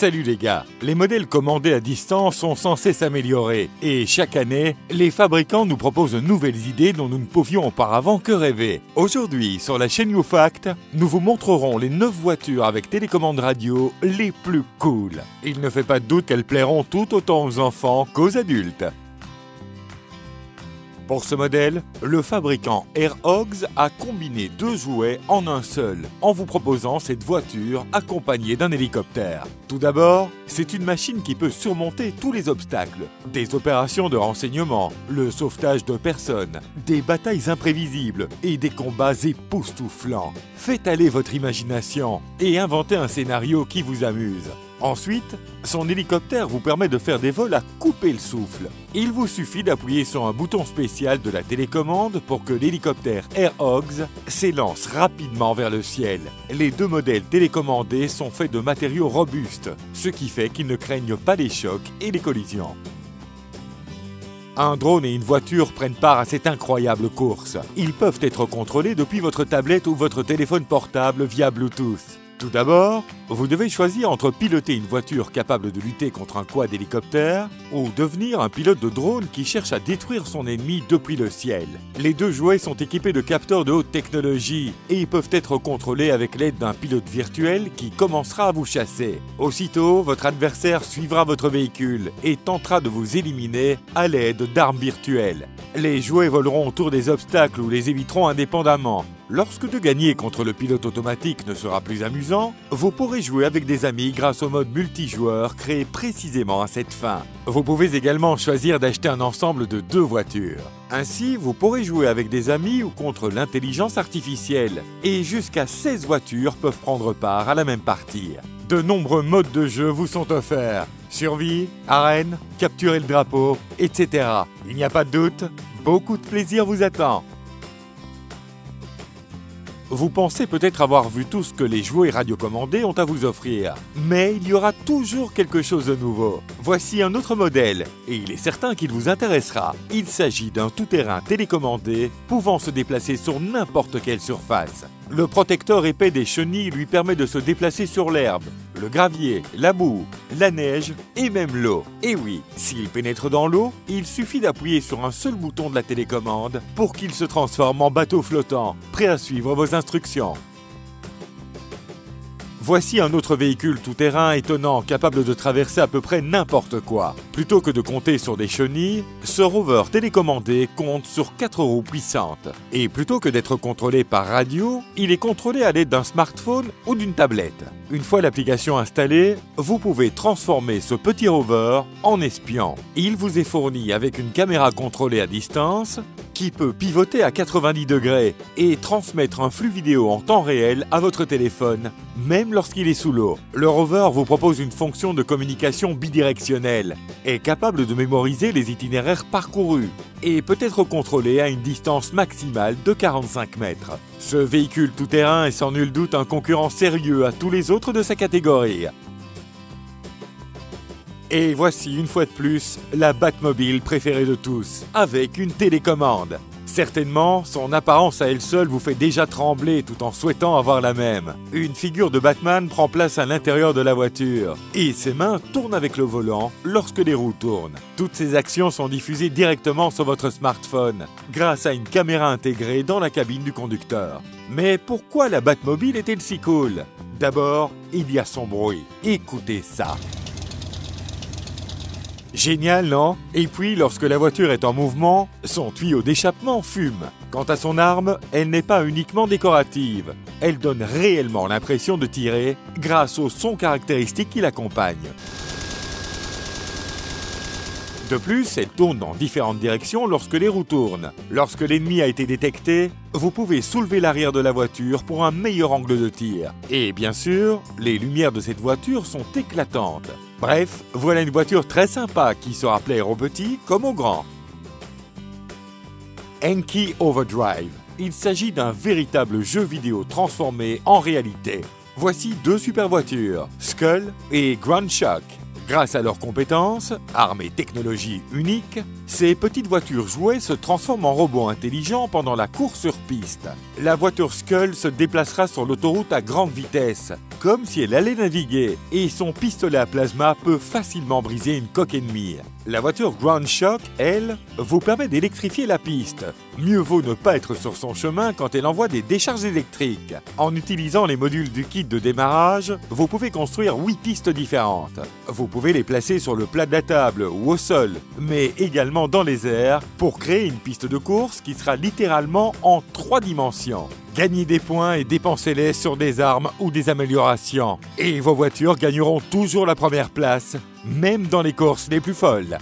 Salut les gars, les modèles commandés à distance sont censés s'améliorer et chaque année, les fabricants nous proposent de nouvelles idées dont nous ne pouvions auparavant que rêver. Aujourd'hui, sur la chaîne YouFact, nous vous montrerons les 9 voitures avec télécommande radio les plus cool. Il ne fait pas de doute qu'elles plairont tout autant aux enfants qu'aux adultes. Pour ce modèle, le fabricant Airhogs a combiné 2 jouets en un seul, en vous proposant cette voiture accompagnée d'un hélicoptère. Tout d'abord, c'est une machine qui peut surmonter tous les obstacles, des opérations de renseignement, le sauvetage de personnes, des batailles imprévisibles et des combats époustouflants. Faites aller votre imagination et inventez un scénario qui vous amuse. Ensuite, son hélicoptère vous permet de faire des vols à couper le souffle. Il vous suffit d'appuyer sur un bouton spécial de la télécommande pour que l'hélicoptère Airhogs s'élance rapidement vers le ciel. Les 2 modèles télécommandés sont faits de matériaux robustes, ce qui fait qu'ils ne craignent pas les chocs et les collisions. Un drone et une voiture prennent part à cette incroyable course. Ils peuvent être contrôlés depuis votre tablette ou votre téléphone portable via Bluetooth. Tout d'abord, vous devez choisir entre piloter une voiture capable de lutter contre un quad d'hélicoptère ou devenir un pilote de drone qui cherche à détruire son ennemi depuis le ciel. Les 2 jouets sont équipés de capteurs de haute technologie et peuvent être contrôlés avec l'aide d'un pilote virtuel qui commencera à vous chasser. Aussitôt, votre adversaire suivra votre véhicule et tentera de vous éliminer à l'aide d'armes virtuelles. Les jouets voleront autour des obstacles ou les éviteront indépendamment. Lorsque de gagner contre le pilote automatique ne sera plus amusant, vous pourrez jouer avec des amis grâce au mode multijoueur créé précisément à cette fin. Vous pouvez également choisir d'acheter un ensemble de 2 voitures. Ainsi, vous pourrez jouer avec des amis ou contre l'intelligence artificielle. Et jusqu'à 16 voitures peuvent prendre part à la même partie. De nombreux modes de jeu vous sont offerts. Survie, arène, capturer le drapeau, etc. Il n'y a pas de doute, beaucoup de plaisir vous attend. Vous pensez peut-être avoir vu tout ce que les jouets radiocommandés ont à vous offrir, mais il y aura toujours quelque chose de nouveau. Voici un autre modèle, et il est certain qu'il vous intéressera. Il s'agit d'un tout-terrain télécommandé pouvant se déplacer sur n'importe quelle surface. Le protecteur épais des chenilles lui permet de se déplacer sur l'herbe, le gravier, la boue, la neige et même l'eau. Et oui, s'il pénètre dans l'eau, il suffit d'appuyer sur un seul bouton de la télécommande pour qu'il se transforme en bateau flottant, prêt à suivre vos instructions. Voici un autre véhicule tout-terrain étonnant capable de traverser à peu près n'importe quoi. Plutôt que de compter sur des chenilles, ce rover télécommandé compte sur 4 roues puissantes. Et plutôt que d'être contrôlé par radio, il est contrôlé à l'aide d'un smartphone ou d'une tablette. Une fois l'application installée, vous pouvez transformer ce petit rover en espion. Il vous est fourni avec une caméra contrôlée à distance qui peut pivoter à 90 degrés et transmettre un flux vidéo en temps réel à votre téléphone, même lorsqu'il est sous l'eau. Le rover vous propose une fonction de communication bidirectionnelle, est capable de mémoriser les itinéraires parcourus et peut être contrôlé à une distance maximale de 45 mètres. Ce véhicule tout-terrain est sans nul doute un concurrent sérieux à tous les autres de sa catégorie. Et voici une fois de plus la Batmobile préférée de tous, avec une télécommande. Certainement, son apparence à elle seule vous fait déjà trembler tout en souhaitant avoir la même. Une figure de Batman prend place à l'intérieur de la voiture et ses mains tournent avec le volant lorsque les roues tournent. Toutes ces actions sont diffusées directement sur votre smartphone grâce à une caméra intégrée dans la cabine du conducteur. Mais pourquoi la Batmobile est-elle si cool? D'abord, il y a son bruit. Écoutez ça. Génial, non? Et puis, lorsque la voiture est en mouvement, son tuyau d'échappement fume. Quant à son arme, elle n'est pas uniquement décorative. Elle donne réellement l'impression de tirer grâce au son caractéristique qui l'accompagne. De plus, elle tourne dans différentes directions lorsque les roues tournent. Lorsque l'ennemi a été détecté, vous pouvez soulever l'arrière de la voiture pour un meilleur angle de tir. Et bien sûr, les lumières de cette voiture sont éclatantes. Bref, voilà une voiture très sympa qui saura plaire aux petits comme aux grands. Enki Overdrive. Il s'agit d'un véritable jeu vidéo transformé en réalité. Voici 2 super voitures, Skull et Grand Shock. Grâce à leurs compétences, armes et technologies uniques, Ces petites voitures jouets se transforment en robots intelligents pendant la course sur piste. La voiture Skull se déplacera sur l'autoroute à grande vitesse, comme si elle allait naviguer, et son pistolet à plasma peut facilement briser une coque ennemie. La voiture Ground Shock, elle, vous permet d'électrifier la piste. Mieux vaut ne pas être sur son chemin quand elle envoie des décharges électriques. En utilisant les modules du kit de démarrage, vous pouvez construire 8 pistes différentes. Vous pouvez les placer sur le plat de la table ou au sol, mais également dans les airs pour créer une piste de course qui sera littéralement en 3 dimensions. Gagnez des points et dépensez-les sur des armes ou des améliorations. Et vos voitures gagneront toujours la première place, même dans les courses les plus folles.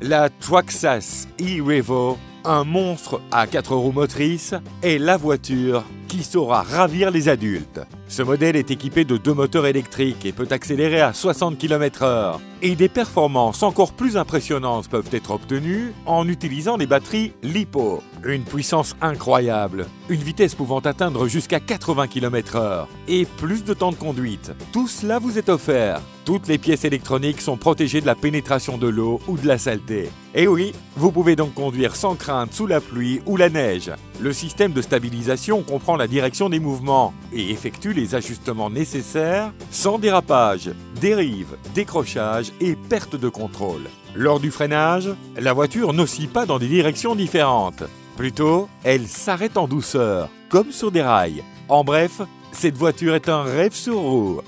La Traxxas e-Revo, un monstre à 4 roues motrices, est la voiture qui saura ravir les adultes. Ce modèle est équipé de 2 moteurs électriques et peut accélérer à 60 km/h. Et des performances encore plus impressionnantes peuvent être obtenues en utilisant les batteries LiPo. Une puissance incroyable, une vitesse pouvant atteindre jusqu'à 80 km/h et plus de temps de conduite. Tout cela vous est offert. Toutes les pièces électroniques sont protégées de la pénétration de l'eau ou de la saleté. Et oui, vous pouvez donc conduire sans crainte sous la pluie ou la neige. Le système de stabilisation comprend la direction des mouvements et effectue les ajustements nécessaires sans dérapage, dérive, décrochage et perte de contrôle. Lors du freinage, la voiture n'oscille pas dans des directions différentes. Plutôt, elle s'arrête en douceur, comme sur des rails. En bref, cette voiture est un rêve sur roue.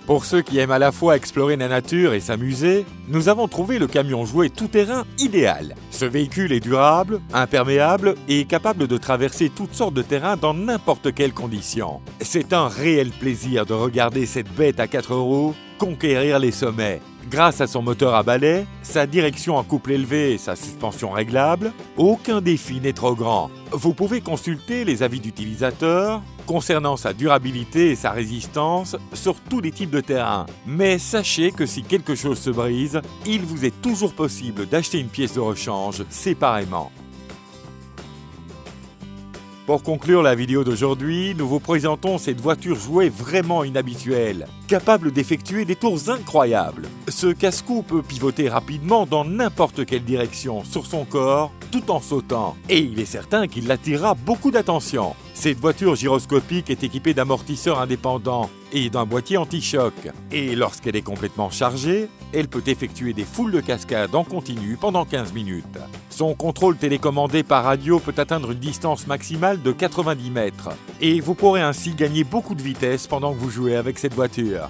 Pour ceux qui aiment à la fois explorer la nature et s'amuser, nous avons trouvé le camion jouet tout-terrain idéal. Ce véhicule est durable, imperméable et capable de traverser toutes sortes de terrains dans n'importe quelle condition. C'est un réel plaisir de regarder cette bête à 4 roues conquérir les sommets. Grâce à son moteur à balai, sa direction en couple élevé et sa suspension réglable, aucun défi n'est trop grand. Vous pouvez consulter les avis d'utilisateurs concernant sa durabilité et sa résistance sur tous les types de terrains. Mais sachez que si quelque chose se brise, il vous est toujours possible d'acheter une pièce de rechange séparément. Pour conclure la vidéo d'aujourd'hui, nous vous présentons cette voiture jouet vraiment inhabituelle, capable d'effectuer des tours incroyables. Ce casse-cou peut pivoter rapidement dans n'importe quelle direction sur son corps, tout en sautant. Et il est certain qu'il attirera beaucoup d'attention. Cette voiture gyroscopique est équipée d'amortisseurs indépendants et d'un boîtier anti-choc. Et lorsqu'elle est complètement chargée, elle peut effectuer des foules de cascades en continu pendant 15 minutes. Son contrôle télécommandé par radio peut atteindre une distance maximale de 90 mètres. Et vous pourrez ainsi gagner beaucoup de vitesse pendant que vous jouez avec cette voiture.